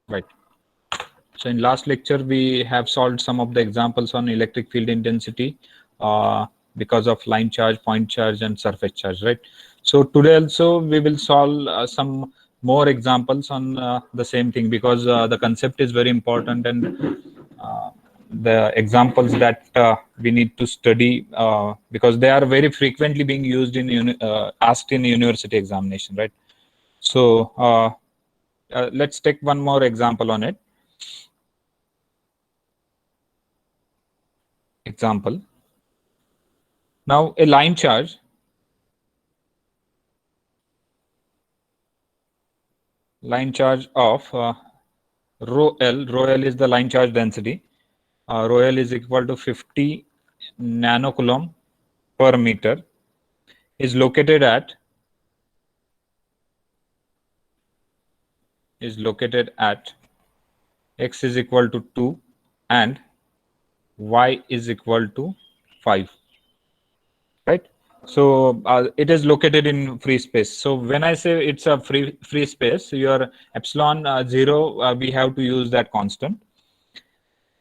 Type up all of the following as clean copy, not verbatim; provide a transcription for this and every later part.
Right. So in last lecture, we have solved some of the examples on electric field intensity because of line charge, point charge, and surface charge, right? So today also we will solve some more examples on the same thing, because the concept is very important, and the examples that we need to study because they are very frequently being used in asked in university examination, right? So let's take one more example on it. Example. Now a line charge of rho L is the line charge density. Rho L is equal to 50 nanocoulomb per meter, is located at x is equal to 2 and y is equal to 5, right? So it is located in free space. So when I say it's a free space, your epsilon 0, we have to use that constant.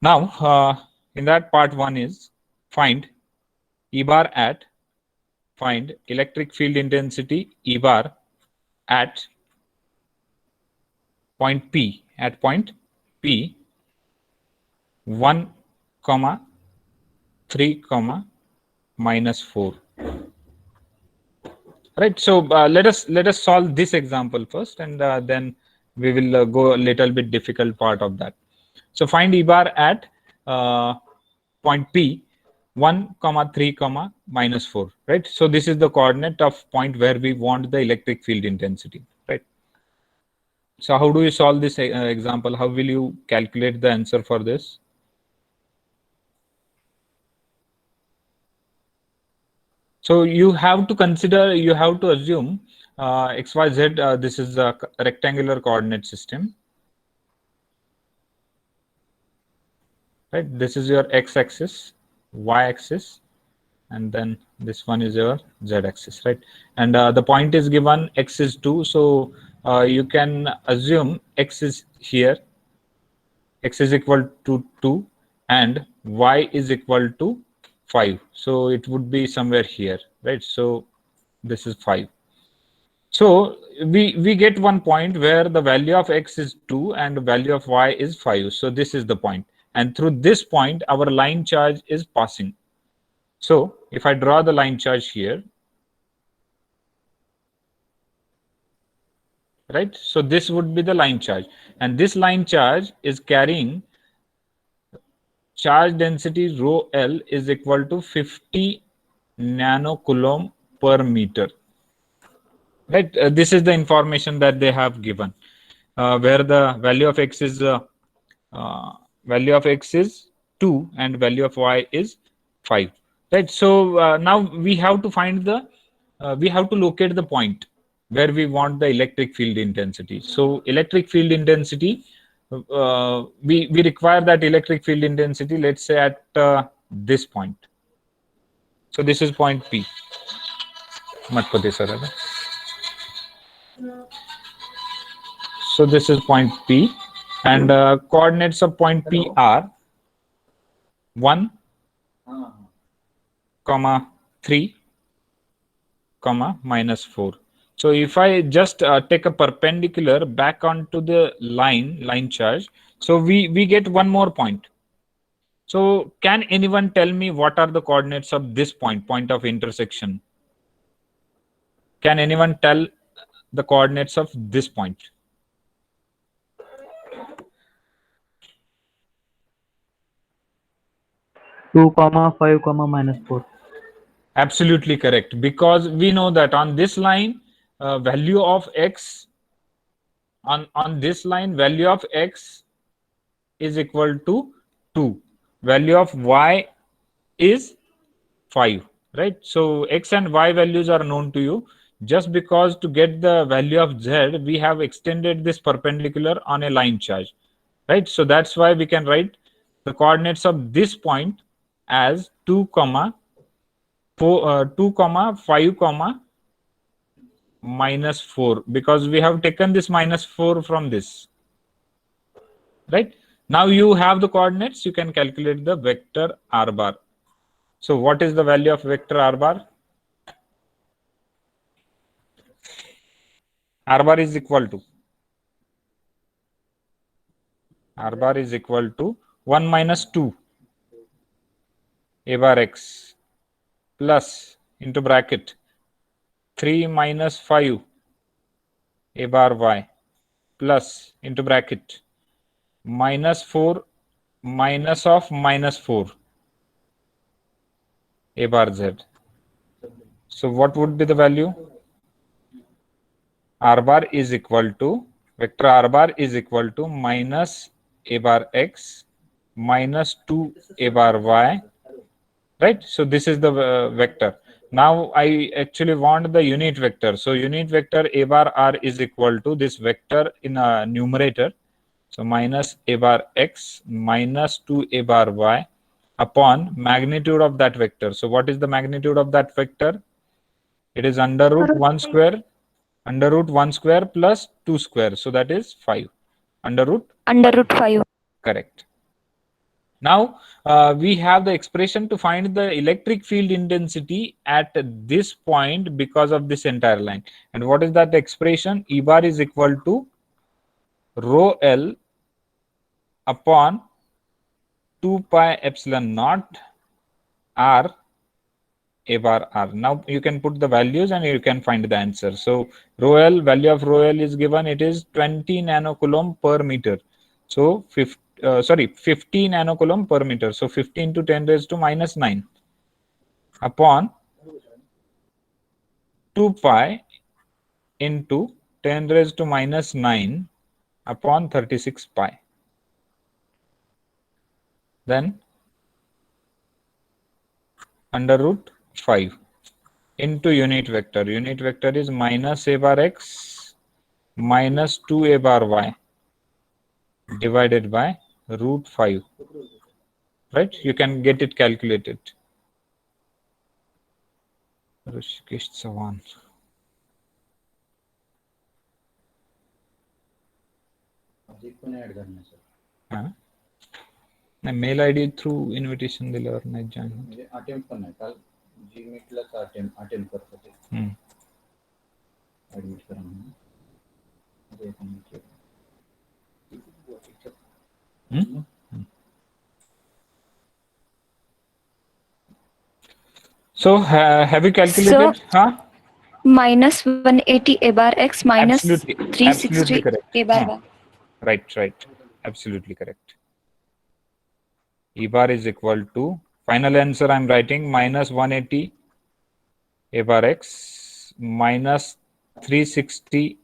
Now in that part 1 is find E bar at find electric field intensity E bar at point P 1, 3, -4. Right. So let us solve this example first, and then we will go a little bit difficult part of that. So find E bar at point P 1, 3, -4. Right. So this is the coordinate of point where we want the electric field intensity. Right. So how do you solve this example? How will you calculate the answer for this? So you have to consider, you have to assume XYZ, this is a rectangular coordinate system. Right, this is your x-axis, y-axis, and then this one is your z-axis, right? And the point is given x is 2, so you can assume x is here, x is equal to 2, and y is equal to 5. So it would be somewhere here, right? So this is 5. So we get one point where the value of x is 2 and the value of y is 5. So this is the point. And through this point, our line charge is passing. So if I draw the line charge here, right? So this would be the line charge. And this line charge is carrying charge density rho L is equal to 50 nanocoulomb per meter. Right? This is the information that they have given, where the value of x is 2 and value of y is 5. Right. So now we have to find the we have to locate the point where we want the electric field intensity. So electric field intensity, we require that electric field intensity, let's say at this point. So this is point P. So this is point P, and coordinates of point P are 1, 3, -4. So if I just take a perpendicular back onto the line charge, so we get one more point. So can anyone tell me what are the coordinates of this point of intersection? Can anyone tell the coordinates of this point? Two comma 5 comma -4. Absolutely correct, because we know that on this line, value of x on this line, value of x is equal to 2, value of y is 5, right? So x and y values are known to you. Just because to get the value of z, we have extended this perpendicular on a line charge, right? So that's why we can write the coordinates of this point as 2, 5, -4, because we have taken this -4 from this. right? Now you have the coordinates, you can calculate the vector r bar. So what is the value of vector r bar? R bar is equal to 1 minus 2 a bar x plus into bracket 3 minus 5 a bar y plus into bracket minus 4 minus of minus 4 a bar z. So what would be the value? R bar is equal to, vector R bar is equal to minus a bar x minus 2 a bar y, right? So this is the vector. Now I actually want the unit vector. So unit vector a bar r is equal to this vector in a numerator. So minus a bar x minus 2 a bar y upon magnitude of that vector. So what is the magnitude of that vector? It is under root 1 square, under root 1 square plus 2 square. So that is 5. Under root 5. Correct. Now we have the expression to find the electric field intensity at this point because of this entire line. And what is that expression? E bar is equal to rho L upon 2 pi epsilon naught R a bar r. Now you can put the values and you can find the answer. So rho L, value of rho L is given, it is 20 nanocoulomb per meter. So 50 nanocoulomb per meter. So 15 to 10 raised to minus 9 upon 2 pi into 10 raised to minus 9 upon 36 pi. Then under root 5 into unit vector. Unit vector is minus a bar x minus 2 a bar y divided by root 5, right? You can get it calculated. Rishikesh Sawan. हाँ नाही mail ID through invitation दिल्यावर नाही join म्हणजे attempt पण नाही काल जीमीटलाच attempt करत होते ऍडमिट करा म्हणून So have you calculated? So, minus 180 a bar x minus Absolutely 360 correct. a bar y. Right. Absolutely correct. E bar is equal to, final answer I'm writing, minus 180 a bar x minus 360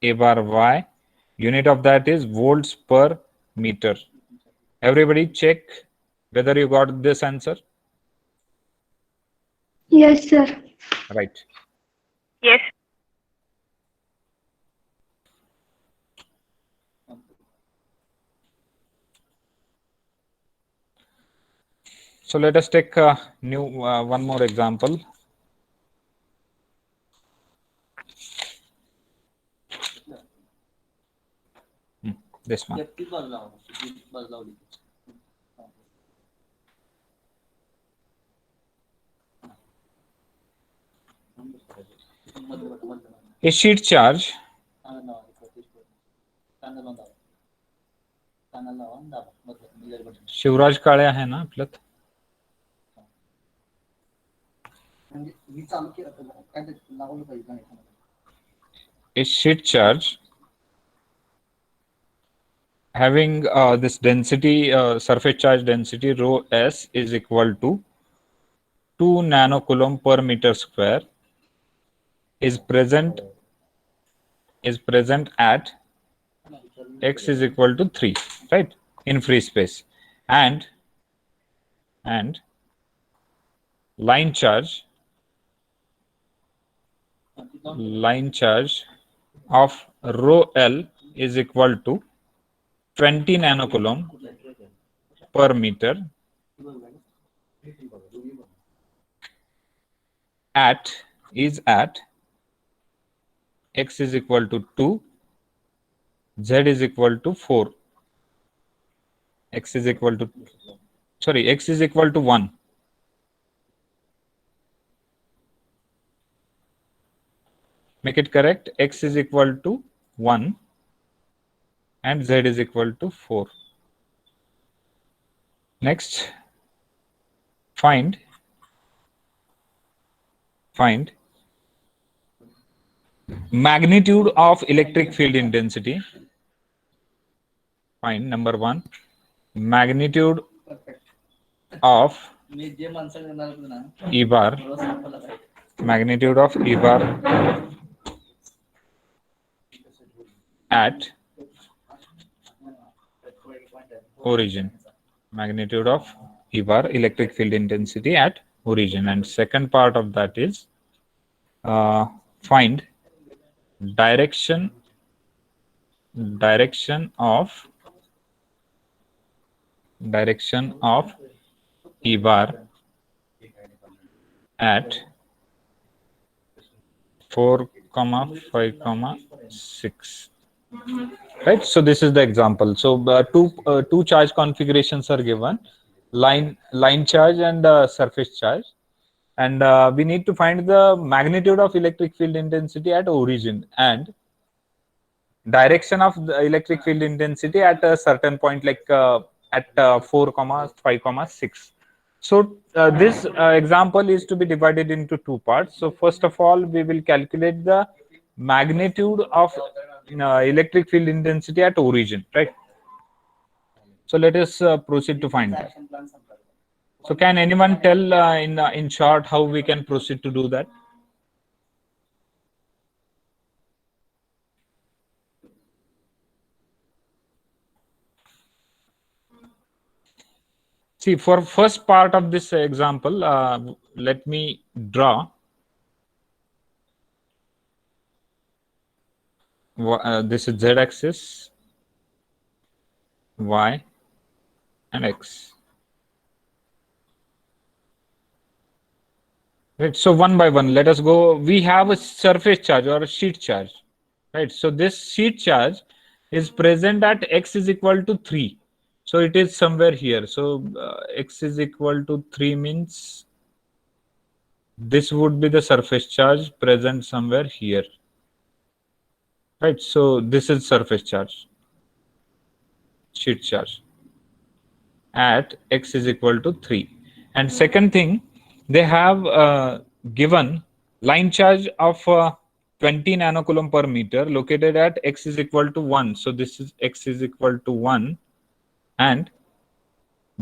a bar y. Unit of that is volts per meter. Everybody check whether you got this answer. Yes, sir. Right. Yes. So let us take one more example. This one. A sheet charge Shivraj काळे आहे ना आपल्यात a sheet charge having this density, surface charge density rho s is equal to 2 nanocoulomb per meter square is present at x is equal to 3, right, in free space, and line charge of rho L is equal to 20 nanocoulomb per meter at x is equal to 2, z is equal to 4. x is equal to, sorry, x is equal to 1. Make it correct. X is equal to 1 and z is equal to 4. Next, find magnitude of electric field intensity. Find number 1, magnitude of E bar, magnitude of E bar at origin, magnitude of E bar, electric field intensity at origin. And second part of that is find direction of E bar at 4, 5, 6. Right. So this is the example. So two charge configurations are given: line charge and surface charge, and we need to find the magnitude of electric field intensity at origin and direction of the electric field intensity at a certain point, like at 4, 5, 6. So this example is to be divided into two parts. So first of all, we will calculate the magnitude of electric field intensity at origin, right? So let us proceed to find that. So can anyone tell in short how we can proceed to do that? See, for first part of this example, let me draw this is z-axis, y, and x. Right. So one by one, let us go. We have a surface charge or a sheet charge, right? So this sheet charge is present at x is equal to 3. So it is somewhere here. So x is equal to 3 means this would be the surface charge present somewhere here. Right. So this is surface charge, sheet charge at x is equal to 3. And second thing, they have given line charge of 20 nanocoulomb per meter located at x is equal to 1. So this is x is equal to 1 and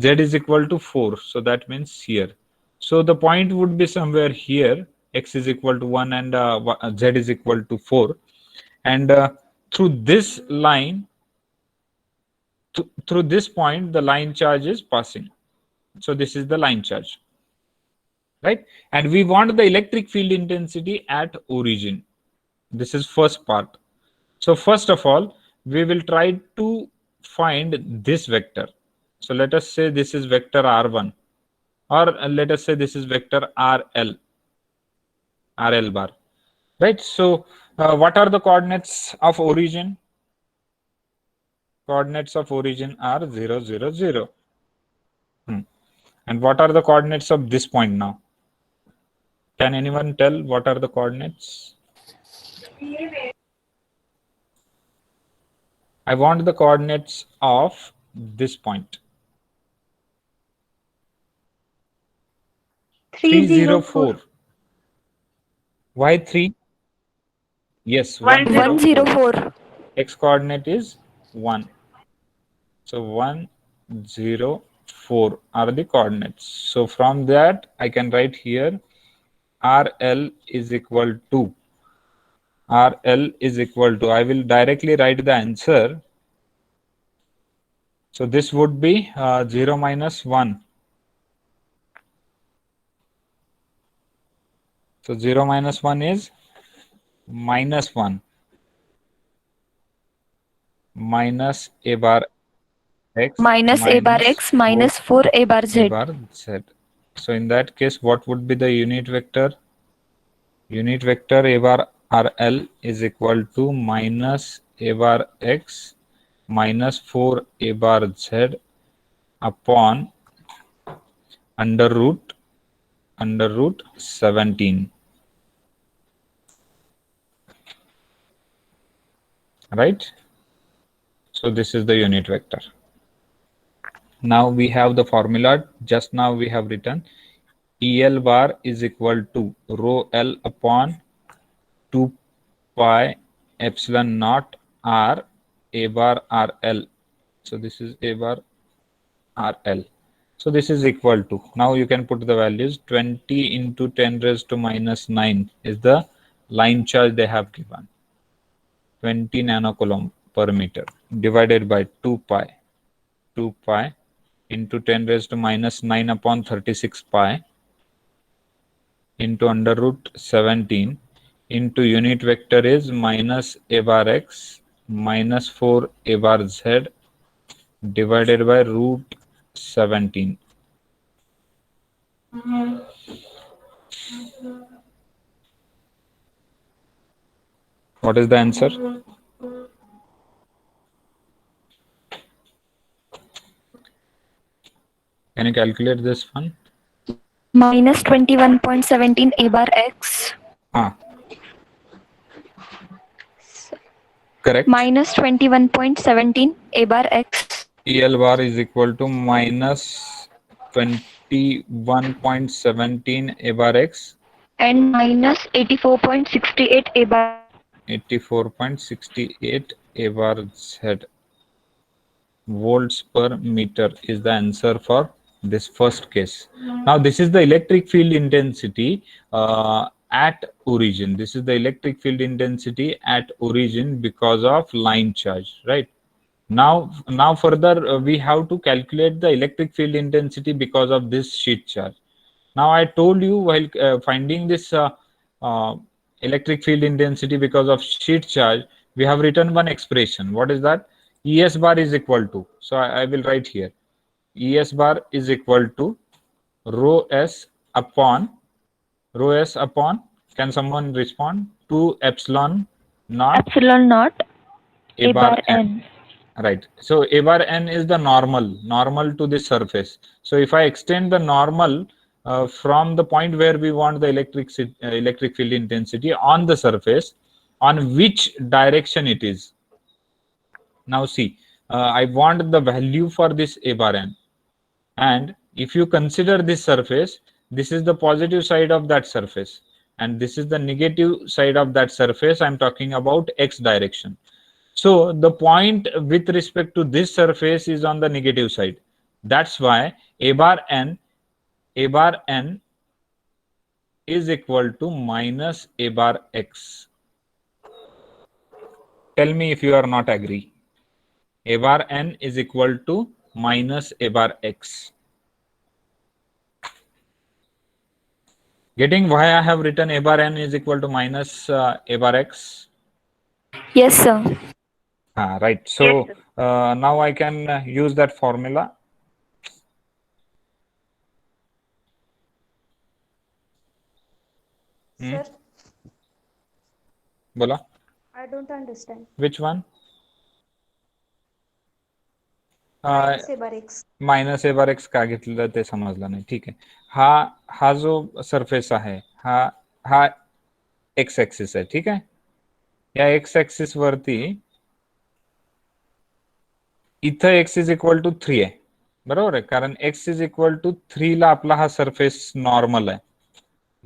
z is equal to 4. So that means here. So the point would be somewhere here, x is equal to 1 and z is equal to 4. And through this line, through this point, the line charge is passing. So this is the line charge, right? And we want the electric field intensity at origin. This is first part. So first of all, we will try to find this vector. So let us say this is vector r1, or let us say this is vector rl bar, right? So what are the coordinates of origin? Coordinates of origin are 0, 0, 0. And what are the coordinates of this point now? Can anyone tell what are the coordinates? I want the coordinates of this point. 304. Why 3? Yes, 104. X coordinate is 1. So 104 are the coordinates. So from that, I can write here RL is equal to, I will directly write the answer. So this would be 0 minus 1. So 0 minus 1 is minus 1 minus a bar x Minus a bar x minus 4 a bar z. a bar z. So in that case, what would be the unit vector? Unit vector a bar RL is equal to minus a bar x minus 4 a bar z upon under root 17, right? So this is the unit vector. Now we have the formula. Just now we have written EL bar is equal to rho L upon 2 pi epsilon naught R A bar RL. So this is A bar RL. So this is equal to, now you can put the values, 20 into 10 raised to minus 9 is the line charge they have given. 20 nanocoulomb per meter divided by 2 pi into 10 raised to minus 9 upon 36 pi into under root 17 into unit vector is minus a bar x minus 4 a bar z divided by root 17. What is the answer? Can you calculate this one? Minus 21.17 A bar X. Correct. Minus 21.17 A bar X. EL bar is equal to minus 21.17 A bar X. And minus 84.68 A bar. 84.68 A bar Z. Volts per meter is the answer for this first case. Now this is the electric field intensity at origin. This is the electric field intensity at origin because of line charge, right? Now further we have to calculate the electric field intensity because of this sheet charge. Now I told you while finding this electric field intensity because of sheet charge, we have written one expression. What is that? ES bar is equal to, so I will write here, ES bar is equal to rho S upon, can someone respond, to epsilon naught A bar n. Right. So A bar n is the normal to this surface. So if I extend the normal from the point where we want the electric field intensity on the surface, on which direction it is. Now see, I want the value for this A bar n. And if you consider this surface, this is the positive side of that surface. And this is the negative side of that surface. I'm talking about x direction. So the point with respect to this surface is on the negative side. That's why A bar n is equal to minus A bar x. Tell me if you are not agree. A bar n is equal to minus A bar x. Getting why I have written A bar n is equal to minus A bar x? Yes, sir. Right. So now I can use that formula. Sir, Bola. I don't understand. Which one? Minus A bar x. Minus A bar x का घेतलेलं ते समजलं नाही. ठीक आहे. हा जो surface आहे हा एक्स ऍक्सिस आहे. ठीक आहे. या एक्स ऍक्सिस वरती इथं एक्स इज इक्वल टू 3 आहे. बरोबर आहे. कारण एक्स इज इक्वल टू 3 ला आपला हा सरफेस नॉर्मल आहे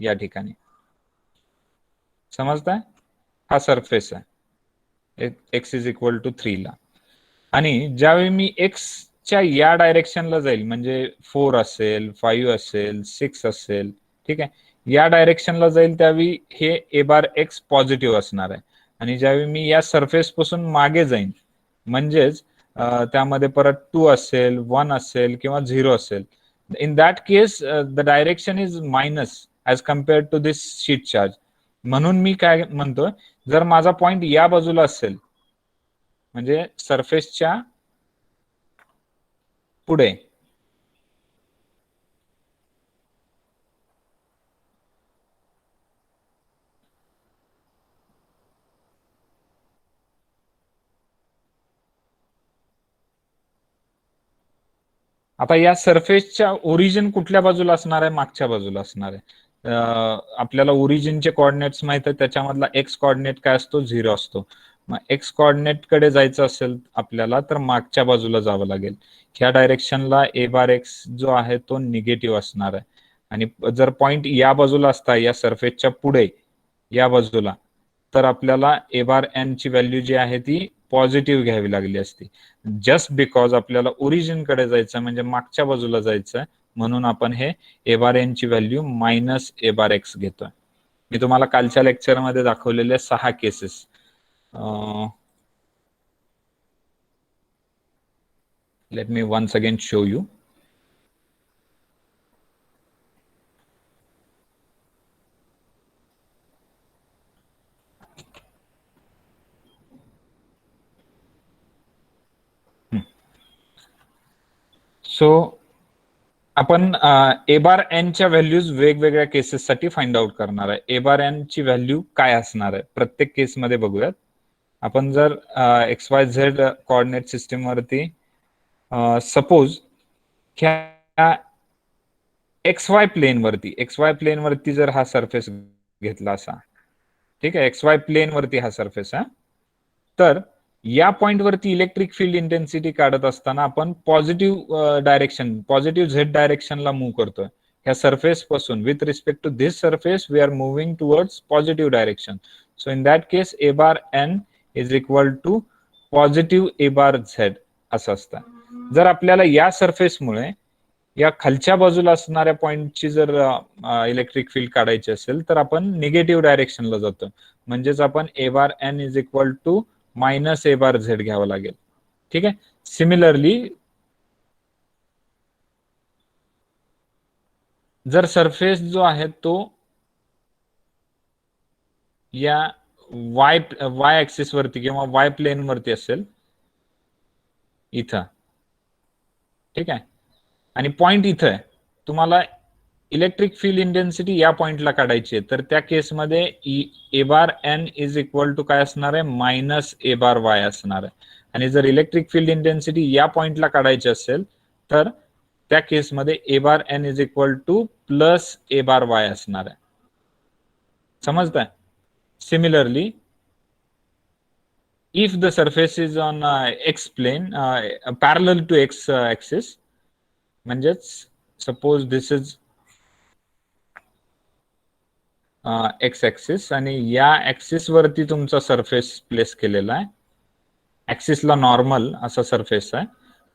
या ठिकाणी. समजताय? हा सरफेस आहे एक्स इज इक्वल टू 3 ला. आणि ज्यावेळी मी एक्सच्या या डायरेक्शनला जाईल, म्हणजे 4 असेल, 5 असेल, 6 असेल, ठीक आहे, या डायरेक्शनला जाईल त्यावेळी हे ए बार एक्स पॉझिटिव्ह असणार आहे. आणि ज्यावेळी मी या सरफेस पासून मागे जाईन, म्हणजेच त्यामध्ये परत 2 असेल, 1 असेल किंवा 0 असेल, in that case the direction is minus as compared to this sheet charge. म्हणून मी काय म्हणतो, जर माझा पॉइंट या बाजूला असेल, म्हणजे सरफेसच्या पुढे, आता या सरफेसच्या ओरिजिन कुठल्या बाजूला असणार आहे? मागच्या बाजूला असणार आहे. आपल्याला ओरिजिनचे कोऑर्डिनेट्स माहित आहे, त्याच्यामधला एक्स कोऑर्डिनेट काय असतो? 0 असतो. मग एक्स कोऑर्डिनेट कडे जायचं असेल आपल्याला तर मागच्या बाजूला जावं लागेल. ह्या डायरेक्शनला ए बार एक्स जो आहे तो निगेटिव्ह असणार आहे. आणि जर पॉइंट या बाजूला असता, या सरफेसच्या पुढे या बाजूला, तर आपल्याला ए बार एन ची व्हॅल्यू जी आहे ती पॉझिटिव्ह घ्यावी लागली असती. जस्ट बिकॉज आपल्याला ओरिजिन कडे जायचं म्हणजे मागच्या बाजूला जायचं, म्हणून आपण हे ए बार एन ची value minus A bar X घेतोय. मी तुम्हाला कालच्या लेक्चरमध्ये दाखवलेले 6 cases. Let me once again show you. So आपण ए बार एन च्या व्हॅल्यूज वेगवेगळ्या केसेससाठी फाइंड आउट करणार आहे. ए बार एन ची व्हॅल्यू काय असणार आहे प्रत्येक केसमध्ये बघूयात. आपण जर x Y Z coordinate system वरती सपोज ह्या एक्स वाय प्लेन वरती जर हा सरफेस घेतला असा, ठीक आहे, एक्स वाय प्लेन वरती हा सरफेस आहे, तर या पॉइंट वरती इलेक्ट्रिक फील्ड इंटेन्सिटी काढत असताना आपण पॉझिटिव्ह झेड डायरेक्शनला मूव्ह करतोय. ह्या सरफेस पासून with respect to this surface we are moving towards positive direction. So in that case a bar N is equal to positive a bar z असं असतं. जर आपल्याला या सरफेसमुळे या खालच्या बाजूला असणाऱ्या पॉइंटची जर इलेक्ट्रिक फील्ड काढायची असेल तर आपण निगेटिव्ह डायरेक्शनला जातो. म्हणजेच आपण A bar N is equal to minus A bar Z घ्यावं लागेल. ठीक आहे. सिमिलरली जर सरफेस जो आहे तो या वाय ऍक्सिस वरती किंवा वाय प्लेन वरती असेल इथं, ठीक आहे, आणि पॉइंट इथं आहे, तुम्हाला इलेक्ट्रिक फील्ड इंटेन्सिटी या पॉइंटला काढायची आहे, तर त्या केसमध्ये A bar N is equal to काय असणार आहे? मायनस ए बार वाय असणार आहे. आणि जर इलेक्ट्रिक फील्ड इंटेन्सिटी या पॉइंटला काढायची असेल तर त्या केसमध्ये A bar N is equal to plus A bar Y असणार आहे. समजताय? Similarly if the surface is on x plane parallel to x axis, म्हणजेच suppose this is x axis आणि या ऍक्सिस वरती तुमचा सरफेस प्लेस केलेला आहे, ऍक्सिसला नॉर्मल असा सरफेस आहे,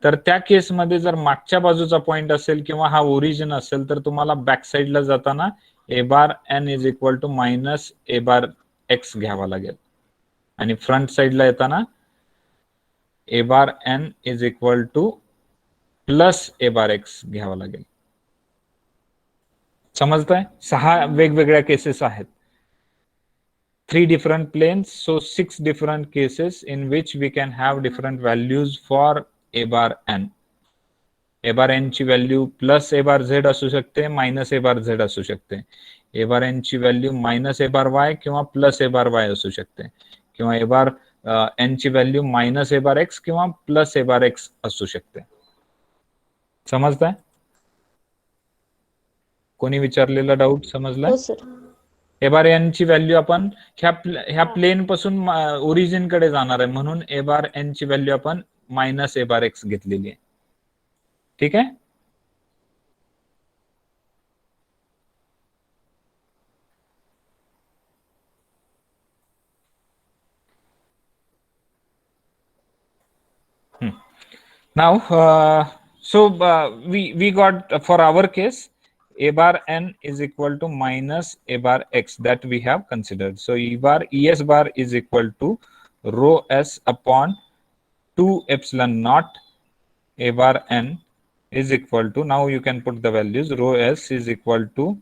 तर त्या केसमध्ये जर मागच्या बाजूचा पॉइंट असेल किंवा हा ओरिजिन असेल तर तुम्हाला बॅक साइडला जाताना A bar N is equal to minus A bar X घ्यावा लागेल आणि फ्रंट साइडला येताना A bar N is equal to plus A bar X घ्यावा लागेल. समजताय? 6 वेगवेगळ्या केसेस आहेत. 3 different planes, so 6 different cases in which we can have different values for a bar n. a bar n ची value plus A bar Z असू शकते, minus A bar Z असू शकते. ए bar N ची value minus A bar वाय किंवा plus A bar वाय असू शकते, किंवा ए बार एन ची value minus A bar x किंवा प्लस ए बार एक्स असू शकते. समजताय? कोणी विचारलेला डाऊट समजला? हो सर. ए बार एन ची व्हॅल्यू आपण ह्या प्लेन पासून ओरिजिन कडे जाणार आहे, म्हणून ए बार एन ची व्हॅल्यू आपण मायनस ए बार एक्स घेतलेली आहे. ठीक आहे. Now, so we got for our case a bar n is equal to minus a bar x that we have considered. So es bar is equal to rho s upon 2 epsilon naught a bar n is equal to, now you can put the values, rho s is equal to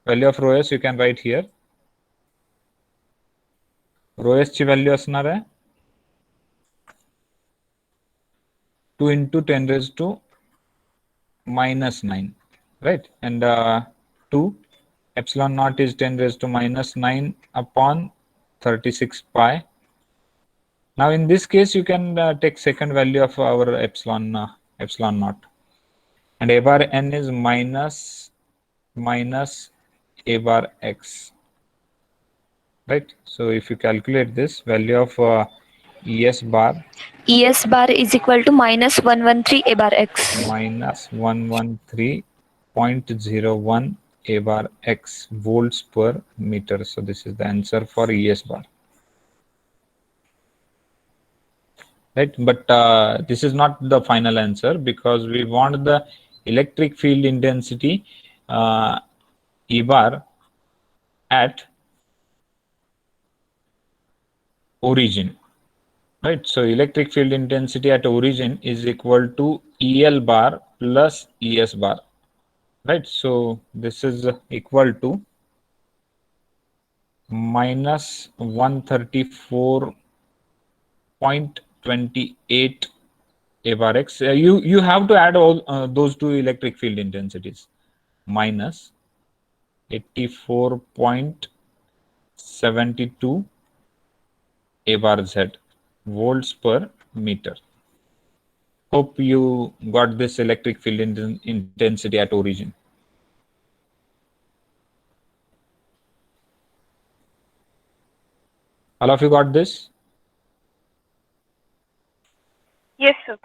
value of rho s you can write here. Rho s ची value असणार आहे 2 into 10 raised to minus 9, right? And 2 epsilon naught is 10 raised to minus 9 upon 36 pi. Now in this case you can take second value of our epsilon epsilon naught, and a bar n is minus a bar x, right? So if you calculate this value of es bar ES bar is equal to minus 113 A bar X. minus 113.01 a bar x volts per meter. So this is the answer for es bar, right? But this is not the final answer, because we want the electric field intensity E bar at origin, right? So electric field intensity at origin is equal to EL bar plus ES bar, right? So this is equal to minus 134.28 a bar x. You have to add all those two electric field intensities. Minus 84.72 a bar z volts per meter. Hope you got this electric field intensity at origin. All of you got this? Yes, sir.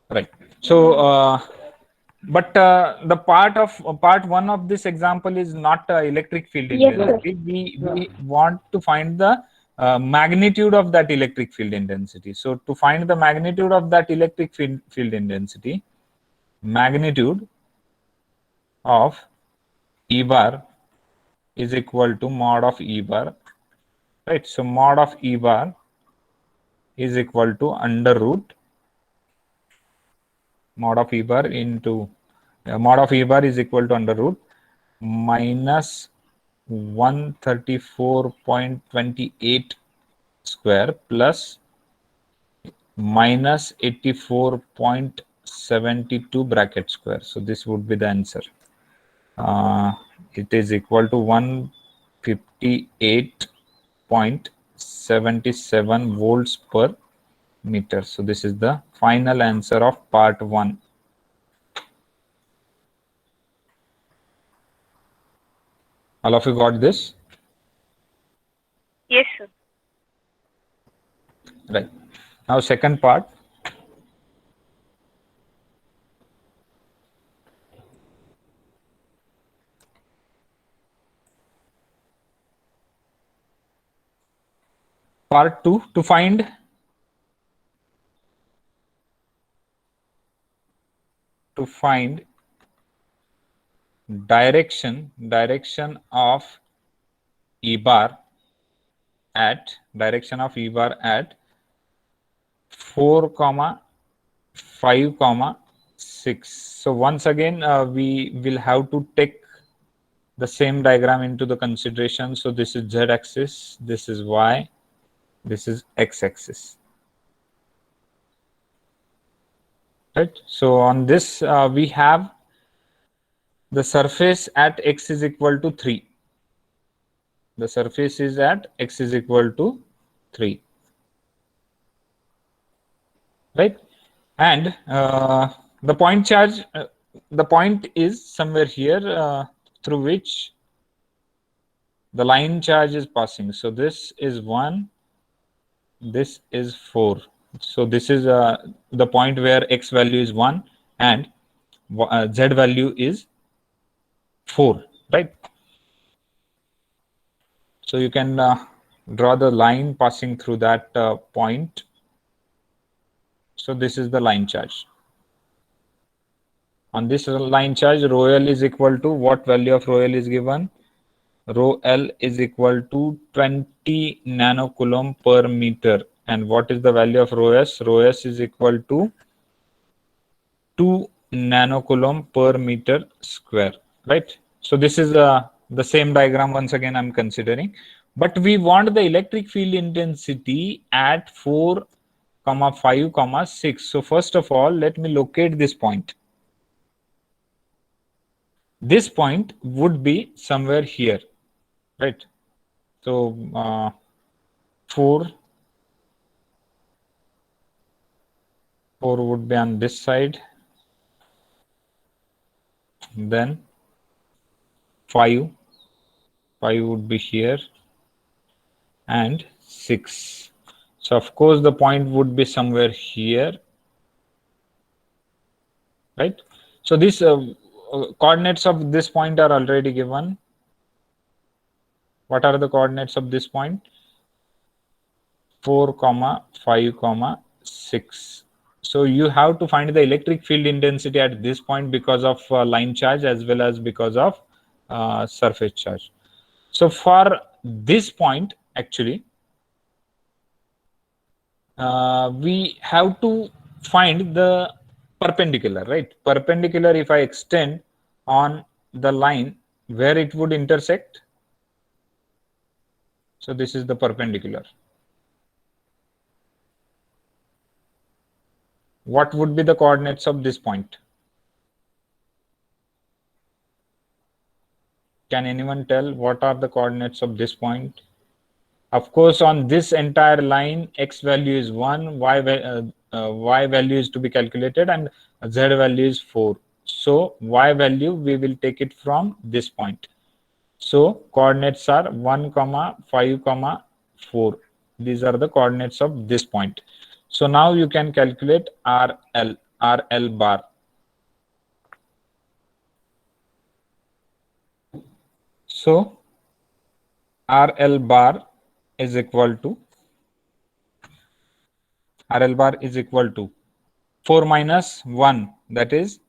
Right. So, but the part one of this example is not electric field Yes, sir. intensity. We want to find the magnitude of that electric field intensity. So to find the magnitude of that electric field intensity, magnitude of E bar is equal to mod of E bar, right? So mod of E bar is equal to under root mod of E bar into mod of E bar is equal to under root minus 134.28 square plus minus 84.72 bracket square. So this would be the answer. It is equal to 158.77 volts per meter. So this is the final answer of part 1. All of you got this? Yes, sir. Right. Now second part. Part 2, to find direction of E bar at 4, 5, 6. So once again we will have to take the same diagram into the consideration. So this is z axis, this is y, this is x axis, right? So on this we have the surface at x is equal to 3. The surface is at x is equal to 3, right? And the point charge, the point is somewhere here through which the line charge is passing. So this is 1, this is 4. So this is the point where x value is 1 and z value is 4, right? So you can draw the line passing through that point. So this is the line charge. On this line charge, rho L is equal to, what value of rho L is given? Rho L is equal to 20 nanocoulomb per meter. And what is the value of rho S? Rho S is equal to 2 nanocoulomb per meter square, right? So this is the same diagram once again I'm considering. But we want the electric field intensity at 4, 5, 6. So first of all, let me locate this point. This point would be somewhere here, right? So 4, 4 would be on this side, then 5 would be here, and 6. So of course the point would be somewhere here, right? So these coordinates of this point are already given. What are the coordinates of this point? 4, 5, 6. So you have to find the electric field intensity at this point because of line charge as well as because of surface charge. So for this point, actually, we have to find the perpendicular, right? Perpendicular, if I extend on the line where it would intersect. So this is the perpendicular. What would be the coordinates of this point? Can anyone tell what are the coordinates of this point? Of course, on this entire line, x value is 1, y value is to be calculated, and z value is 4. So y value, we will take it from this point. So coordinates are 1, 5, 4. These are the coordinates of this point. So now you can calculate RL bar. So RL bar is equal to 4 minus 1, that is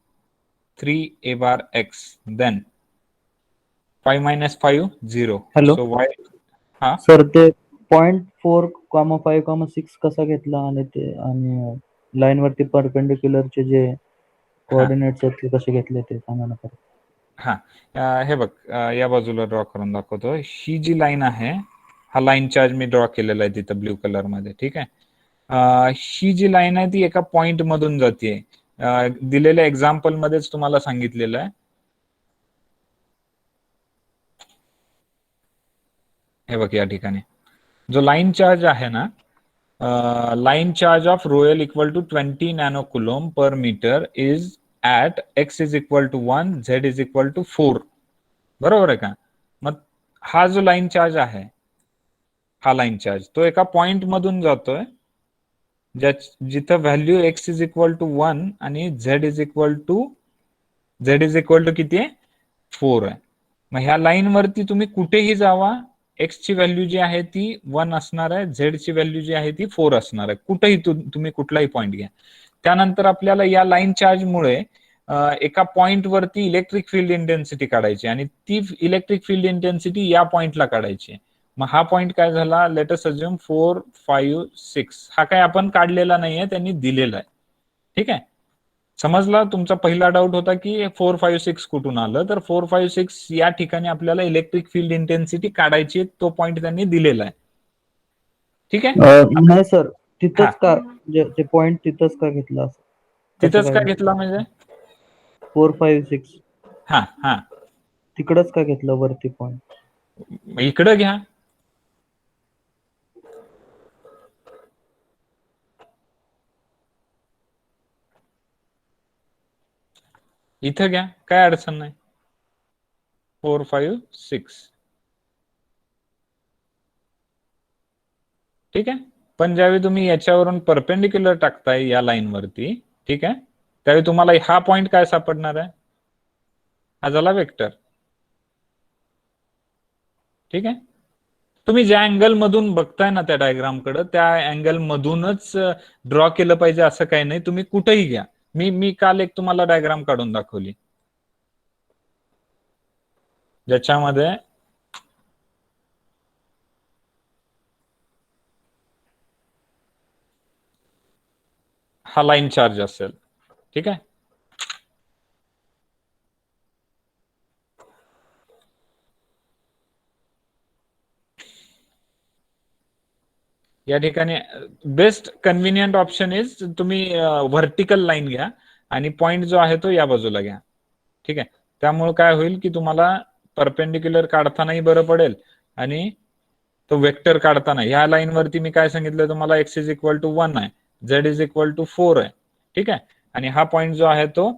3 a bar x, then 5 minus 5, 0. Hello. So y, sir ते 0.4, 5, 6 कसा घेतला आणि ते आणि line वरती परपेंडिक्युलरचे जे coordinates आहेत ते कसे घेतले ते सांगा ना परत. हे बघ, या बाजूला ड्रॉ करून दाखवतो. ही जी लाईन आहे, हा लाईन चार्ज मी ड्रॉ केलेला आहे तिथं ब्ल्यू कलर मध्ये, ठीक आहे. ही जी लाईन आहे ती एका पॉइंट मधून जाते. दिलेल्या एक्झाम्पल मध्येच तुम्हाला सांगितलेलं आहे. हे बघ, या ठिकाणी जो लाईन चार्ज आहे ना, line charge of rho L equal to 20 nanocoulomb per metre is at x is equal to 1, z is equal to 4. बरोबर आहे का? मग हा जो लाईन चार्ज आहे, हा लाईन चार्ज तो एका पॉइंट मधून जातोय जिथं value x is equal to 1 आणि z इज इक्वल टू किती आहे? 4 आहे. मग ह्या लाईन वरती तुम्ही कुठेही जावा, x ची व्हॅल्यू जी आहे ती 1 असणार आहे, z ची व्हॅल्यू जी आहे ती 4 असणार आहे. कुठेही तुम्ही कुठलाही पॉइंट घ्या. त्यानंतर आपल्याला या लाईन चार्ज मुळे एका पॉइंट वरती इलेक्ट्रिक फील्ड इंटेन्सिटी काढायची आणि ती इलेक्ट्रिक फील्ड इंटेन्सिटी या पॉइंटला काढायची. मग हा पॉइंट काय झाला? Let us assume 4, 5, 6. हा काय आपण काढलेला नाहीये, त्यांनी दिलेला आहे. ठीक आहे, समजला? तुमचा पहिला डाऊट होता की 4, 5, 6 कुठून आलं, तर 4, 5, 6 या ठिकाणी आपल्याला इलेक्ट्रिक फील्ड इंटेन्सिटी काढायची, तो पॉइंट त्यांनी दिलेला आहे. ठीक आहे. नाही सर, तिथंच का जे पॉइंट तिथंच का घेतला असं? तिथंच का घेतला म्हणजे 4, 5, 6 हा तिकडच का घेतलं वरती पॉइंट? इकडं घ्या. इथं घ्या, काय अडचण नाही. 4, 5, 6. ठीक आहे. पण ज्यावेळी तुम्ही याच्यावरून परपेंडिक्युलर टाकताय या लाईन वरती, ठीक आहे, त्यावेळी तुम्हाला हा पॉइंट काय सापडणार आहे? हा झाला वेक्टर. ठीक आहे. तुम्ही ज्या अँगल मधून बघताय ना त्या डायग्राम कडे, त्या अँगल मधूनच ड्रॉ केलं पाहिजे असं काही नाही. तुम्ही कुठेही घ्या. मी काल एक तुम्हाला डायग्राम काढून दाखवली ज्याच्यामध्ये हा लाईन चार्ज असेल. ठीक आहे. या ठिकाणी बेस्ट कन्व्हिनियंट ऑप्शन इज तुम्ही व्हर्टिकल लाईन घ्या आणि पॉइंट जो आहे तो या बाजूला घ्या. ठीक आहे. त्यामुळे काय होईल की तुम्हाला परपेंडिक्युलर काढतानाही बरं पडेल आणि तो वेक्टर काढताना ह्या लाईन वरती मी काय सांगितलं तुम्हाला, x इज इक्वल टू 1 आहे, z इज इक्वल टू 4 आहे. ठीक आहे. आणि हा पॉइंट जो आहे तो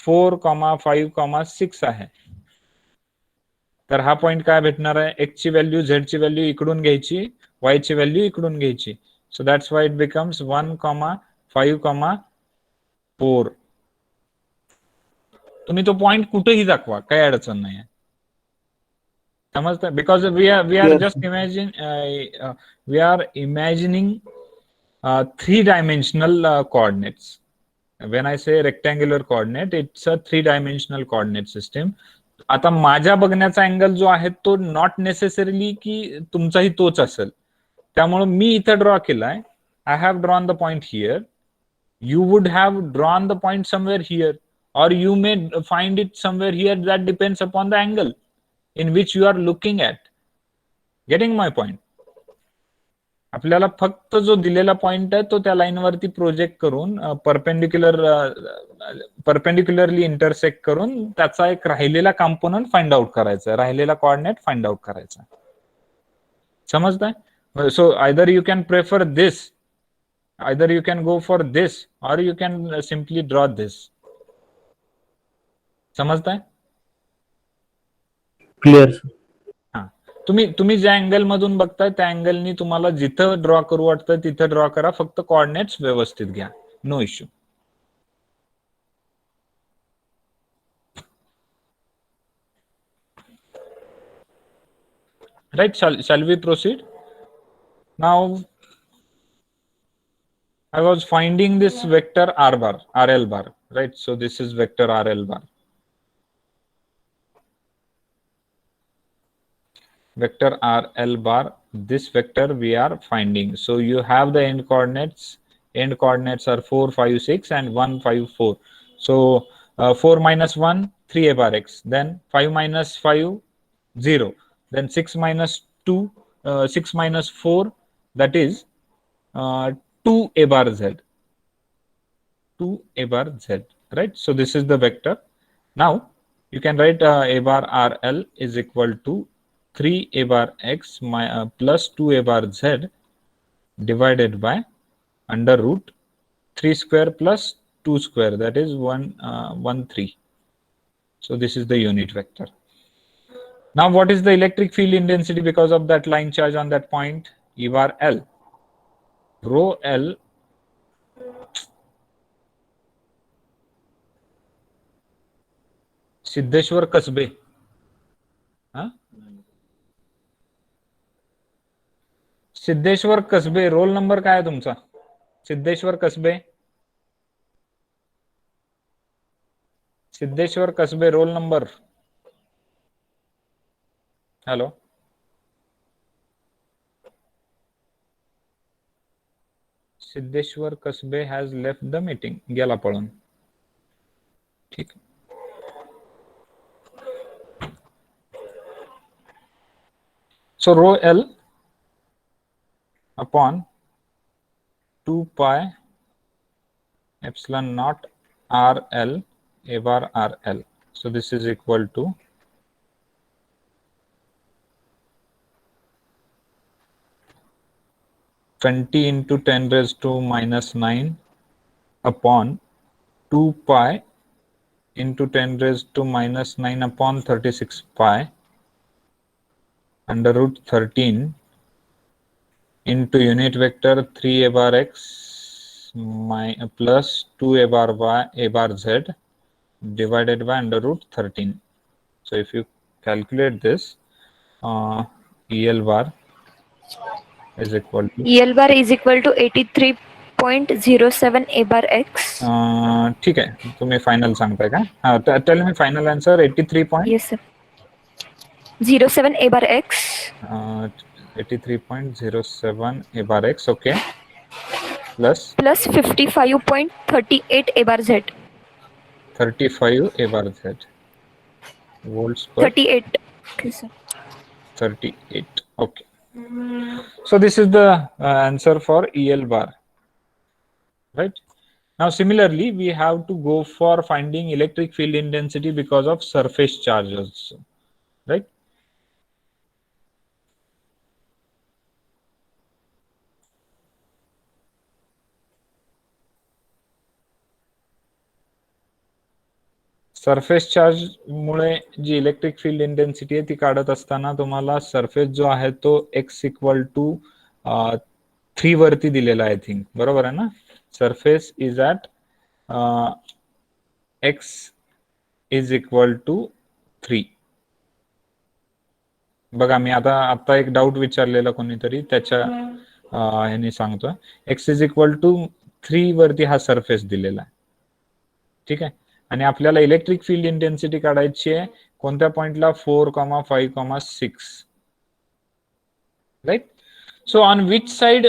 4,5,6 आहे. तर हा पॉइंट काय भेटणार आहे, एक्स ची व्हॅल्यू झेड ची व्हॅल्यू इकडून घ्यायची, वाय ची व्हॅल्यू इकडून घ्यायची. So that's why it becomes 1,5,4. तुम्ही तो पॉइंट कुठेही दाखवा, काही अडचण नाही. समजतं? Because we are just imagining 3-dimensional coordinates. When I say rectangular coordinate, it's a 3-dimensional coordinate system. आता माझ्या बघण्याचा अँगल जो आहे तो नॉट नेसेसरीली की तुमचाही तोच असेल. त्यामुळे मी इथे ड्रॉ केलाय. I have drawn the point here. You would have drawn the point somewhere here, or you may find it somewhere here. That depends upon the angle in which you are looking at. Getting my point? आपल्याला फक्त जो दिलेला point आहे तो त्या लाईनवरती project करून परपेंडिक्युलरली intersect करून त्याचा एक राहिलेला कंपोनंट फाइंड आउट करायचा, राहिलेला कोऑर्डिनेट फाइंड आउट करायचा. समजताय? So either you can prefer this, either you can go for this, or you can simply draw this. समजताय? Clear sir. हा, तुम्ही ज्या अँगल मधून बघताय त्या अँगलनी तुम्हाला जिथं ड्रॉ करू वाटतं तिथं ड्रॉ करा. फक्त कोऑर्डिनेट्स व्यवस्थित घ्या. No issue. Right? Shall we proceed? Now I was finding this vector RL bar, right? So this is vector RL bar. Vector RL bar, this vector we are finding. So you have the end coordinates. End coordinates are 4, 5, 6 and 1, 5, 4. So 4 minus 1, 3a bar x. Then 5 minus 5, 0. Then 6 minus 2, 6 minus 4, that is 2a bar z. 2a bar z, right? So this is the vector. Now you can write a bar RL is equal to 3a bar x plus 2a bar z divided by under root 3 square plus 2 square, that is 113. So this is the unit vector. Now what is the electric field intensity because of that line charge on that point? E bar L. Rho L Siddheshwar Kasbe. Siddheshwar Kasbe, roll number काय आहे तुमचा? Siddheshwar Kasbe. Siddheshwar Kasbe, roll number. Hello. Siddheshwar Kasbe has left the meeting. गेला पळून. ठीक. So rho L upon 2 pi epsilon naught RL a bar RL. So this is equal to 20 into 10 raised to minus 9 upon 2 pi into 10 raised to minus 9 upon 36 pi under root 13 into unit vector 3a bar x plus 2a bar y a bar z divided by under root 13. So if you calculate this, EL bar is equal to EL bar is equal to 83.07 A bar X. ठीक आहे. तुम्ही final सांगताय का? Tell me final answer. 83. Yes, sir. 07 A bar X. 83.07 a bar x. Okay. Plus 55.38 A bar Z. 35 a bar z volts per 38. Okay, sir. 38. Okay. So this is the answer for EL bar, right? Now similarly we have to go for finding electric field intensity because of surface charges, right? Surface charge मुळे जी electric field intensity आहे ती काढत असताना तुम्हाला surface जो आहे तो x इक्वल टू 3 वरती दिलेला आहे, आय थिंक, बरोबर आहे ना? Surface is at x is equal to 3. बघा, मी आता एक डाऊट विचारलेला कोणीतरी, त्याच्या ह्याने सांगतोय. x इज इक्वल टू 3 वरती हा सरफेस दिलेला आहे, ठीक आहे. आणि आपल्याला इलेक्ट्रिक फील्ड इंटेन्सिटी काढायची आहे कोणत्या पॉइंटला? 4, 5, 6, right? So on which side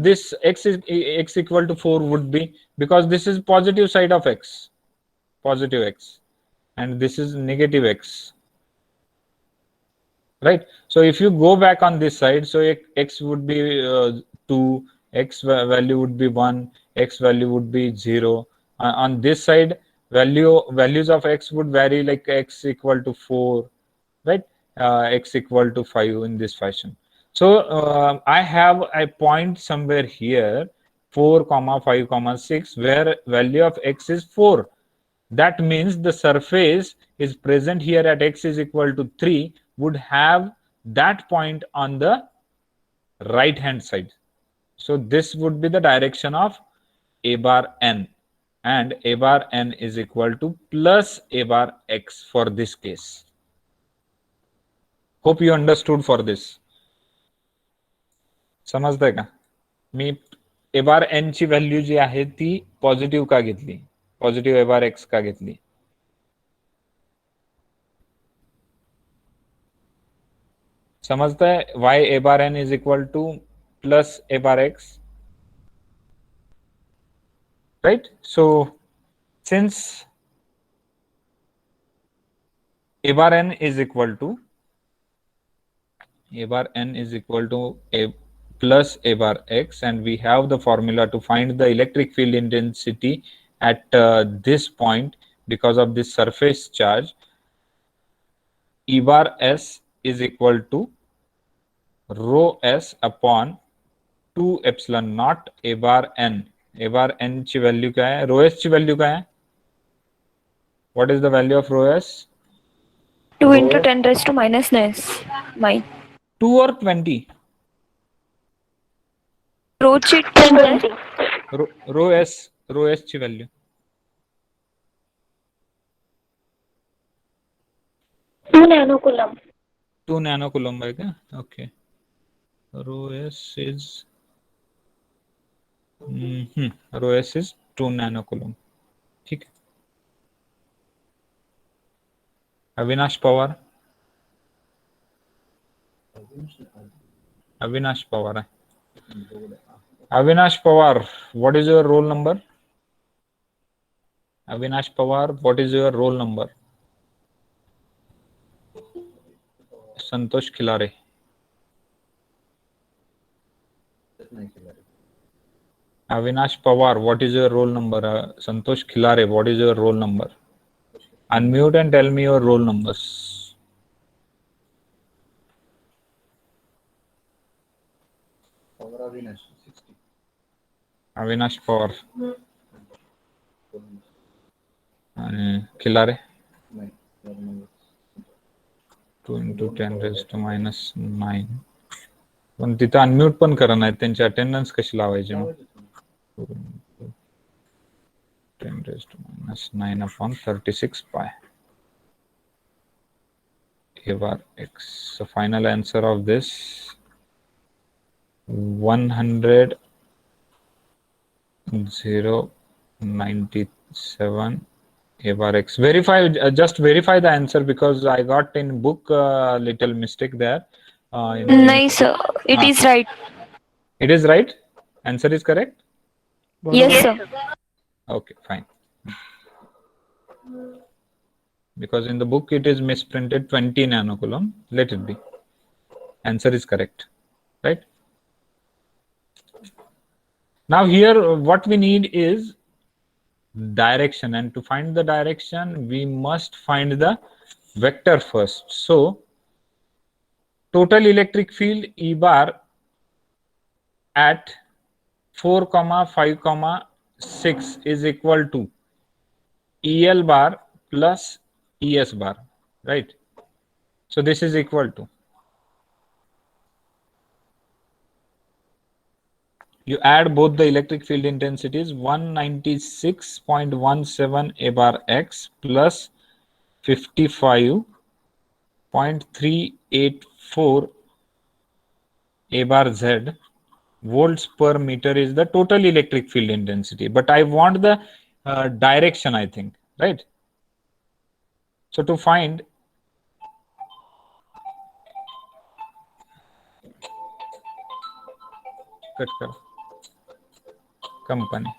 this x equal to 4 would be? Because this is positive side of x, positive x, and this is negative x, right? So if you go back on this side, so x would be 2, x value would be 1, x value would be 0. On this side, values of x would vary, like x equal to 4, right? X equal to 5, in this fashion. So I have a point somewhere here, 4, 5, 6, where value of x is 4. That means the surface is present here at x is equal to 3 would have that point on the right hand side. So this would be the direction of a bar n, and a bar n is equal to plus a bar x for this case. Hope you understood for this. समजतंय का? मी a bar n ची value जी आहे ती positive का घेतली? Positive a bar x का घेतली? समजतंय? why a bar n is equal to plus a bar x, right? So since a bar n is equal to a plus a bar x, and we have the formula to find the electric field intensity at this point because of this surface charge. E bar s is equal to rho s upon 2 epsilon naught a bar n. A bar n ची value काय आहे? rho s ची value काय आहे? What is the value of rho s? 2 into 10 raised to minus 9. 2 or 20? Rho ची 2 आहे. rho s ची value two nano coulomb. 2 nano coulomb आहे का? Okay. rho s is rho s is 2 nano coulomb. ठीक आहे. अविनाश पवार आहे. Avinash Pawar, what is your roll number? Avinash Pawar, what is your roll number? Santosh Khilare. Avinash Pawar, what is your roll number? Santosh Khilare, what is your roll number? Unmute and tell me your roll numbers. Avinash Pawar. And Khilare? 2 into 10 raised to minus 9. पण तिथं unmute पण करा, नाही त्यांची attendance कशी लावायची मग? 10 raised to minus 9 upon 36 pi a bar x. So final answer of this 100,097 a bar x. Verify, just verify the answer, because I got in book little mistake there. नाही sir, it is right. It is right? Answer is correct? Yes sir. Okay, fine. Because in the book it is misprinted 20 nanocoulomb. Let it be. Answer is correct, right? Now here what we need is direction, and to find the direction we must find the vector first. So total electric field E bar at 4, 5, 6 is equal to EL bar plus ES bar, right? So this is equal to, you add both the electric field intensities, 196.17 A bar X plus 55.384 A bar Z volts per meter is the total electric field intensity. But I want the direction, I think, right? So to find company,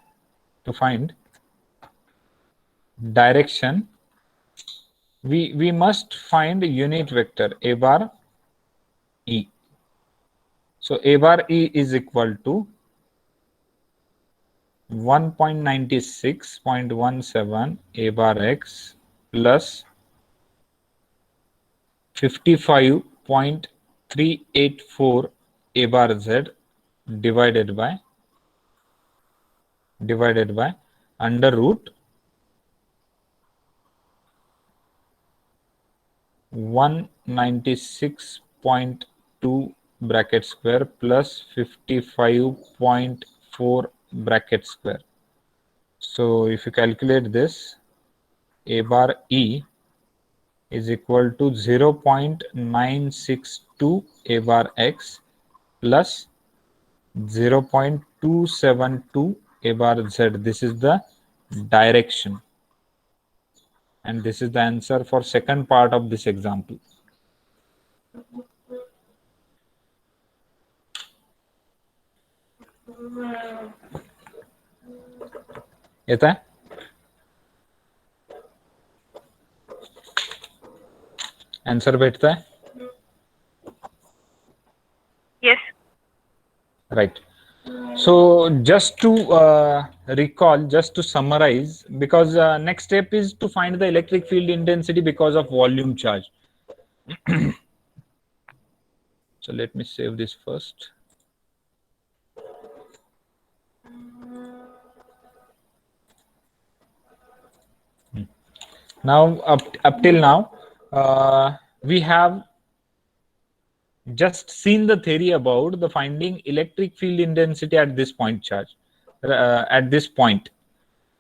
to find direction, we must find unit vector A bar E. So A bar E is equal to 1.96.17 A bar X plus 55.384 A bar Z divided by under root 196.2 bracket square plus 55.4 bracket square. So if you calculate this, A bar E is equal to 0.962 A bar X plus 0.272 A bar Z. This is the direction. And this is the answer for second part of this example. येता है? Answer बैठता है? Yes. Right. So just to recall, just to summarize, because next step is to find the electric field intensity because of volume charge. So let me save this first. Now up till now, we have just seen the theory about the finding electric field intensity at this point charge, at this point,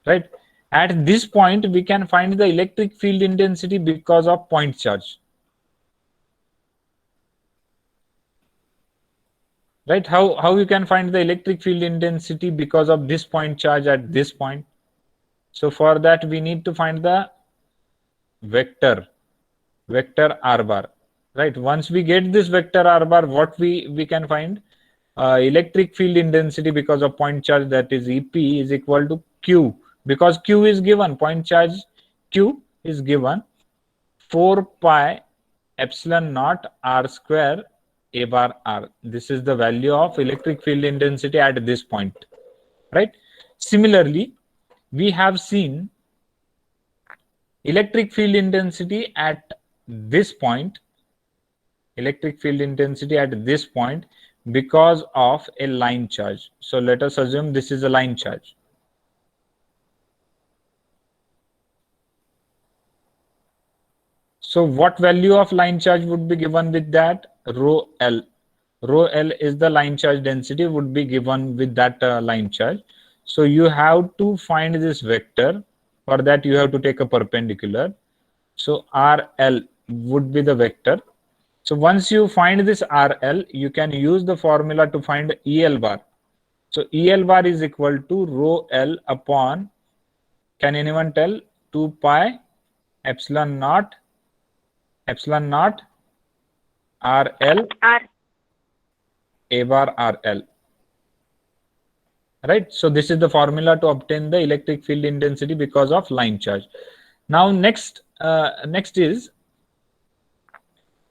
right? At this point, we can find the electric field intensity because of point charge, right? How you can find the electric field intensity because of this point charge at this point? So for that, we need to find the vector R bar. Right. Once we get this vector R bar, what we can find? Electric field intensity because of point charge, that is EP, is equal to Q. Because Q is given, point charge Q is given 4 pi epsilon naught R square A bar R. This is the value of electric field intensity at this point. Right. Similarly, we have seen electric field intensity at this point, because of a line charge. So let us assume this is a line charge. So what value of line charge would be given with that? Rho L. Rho L is the line charge density, would be given with that line charge. So you have to find this vector. For that, you have to take a perpendicular. So RL would be the vector. So once you find this RL, you can use the formula to find EL bar. So EL bar is equal to rho L upon, can anyone tell? 2 pi epsilon naught RL A bar RL. Right. So this is the formula to obtain the electric field intensity because of line charge. Now next is,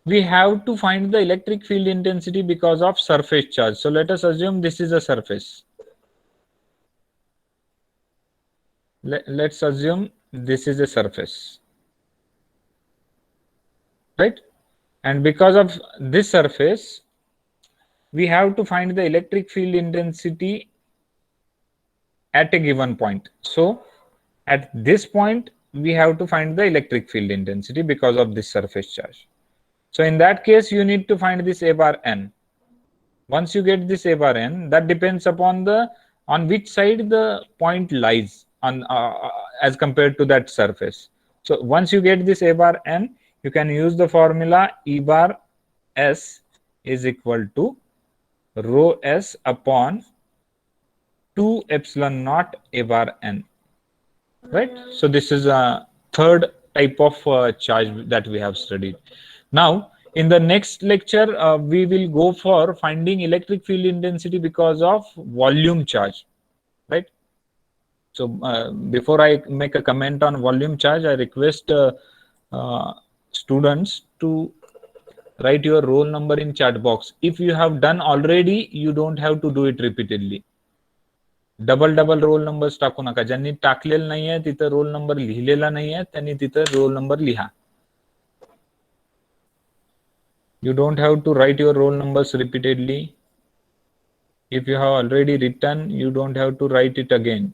we have to find the electric field intensity because of surface charge. So let us assume this is a surface. Let's assume this is a surface, right? And because of this surface, we have to find the electric field intensity at a given point. So at this point, we have to find the electric field intensity because of this surface charge. So in that case, you need to find this A bar n. Once you get this A bar n, that depends upon the on which side the point lies on as compared to that surface. So once you get this A bar n, you can use the formula E bar S is equal to rho S upon 2 epsilon naught A bar n. Right? So this is a third type of charge that we have studied. Now, in the next lecture, we will go for finding electric field intensity because of volume charge, right? So before I make a comment on volume charge, I request students to write your roll number in chat box. If you have done already, you don't have to do it repeatedly. Double roll numbers टाकू नका. ज्यांनी टाकलेलं नाहीये तिथं roll number लिहिलेला नाहीये त्यांनी तिथं रोल नंबर लिहा. You don't have to write your roll numbers repeatedly. If you have already written, you don't have to write it again.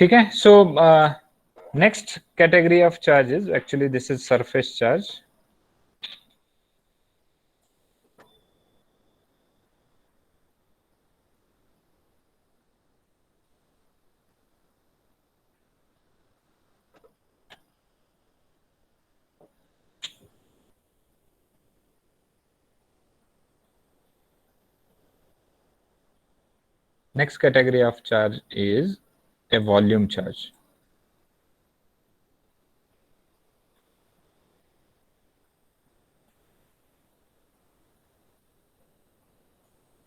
Okay, so next category of charges, actually this is surface charge. Next category of charge is a volume charge.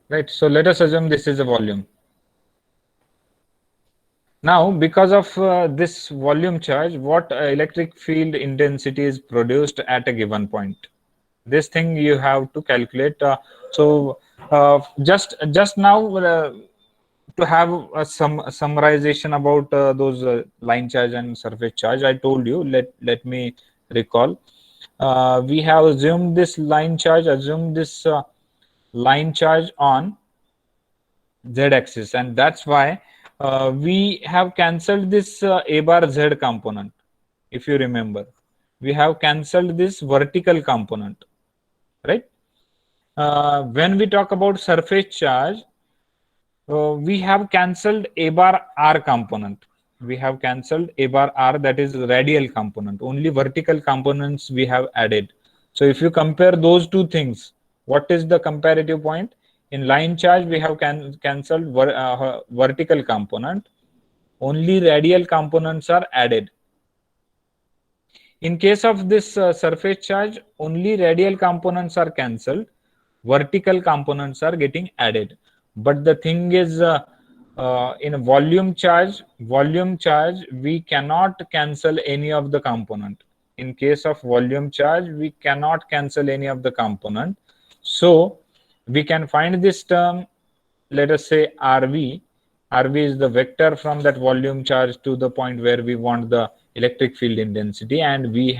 Right, so let us assume this is a volume. Now, because of this volume charge, what electric field intensity is produced at a given point? This thing you have to calculate. Just now, to have some summarization about those line charge and surface charge, I told you. Let me recall. We have assumed this line charge. Assume this line charge on z-axis, and that's why we have cancelled this A bar Z component. If you remember, we have cancelled this vertical component, right? When we talk about surface charge, we have cancelled A bar R component. We have cancelled A bar R, that is radial component. Only vertical components we have added. So if you compare those two things, what is the comparative point? In line charge, we have cancelled vertical component. Only radial components are added. In case of this surface charge, only radial components are cancelled. Vertical components are getting added. But the thing is, in a volume charge, we cannot cancel any of the component. In case of volume charge, we cannot cancel any of the component. So we can find this term, let us say RV. RV is the vector from that volume charge to the point where we want the electric field intensity, and we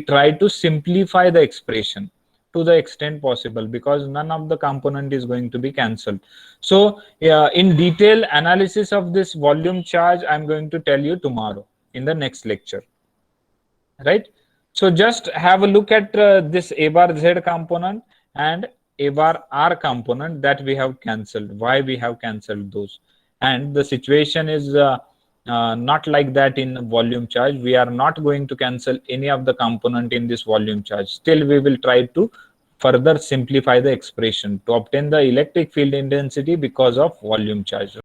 try to simplify the expression to the extent possible, because none of the component is going to be cancelled. So in detail analysis of this volume charge, I'm going to tell you tomorrow in the next lecture, right? So just have a look at this A bar Z component and A bar R component that we have cancelled. Why we have cancelled those? And the situation is not like that in volume charge. We are not going to cancel any of the component in this volume charge. Still, we will try to further simplify the expression to obtain the electric field intensity because of volume charge.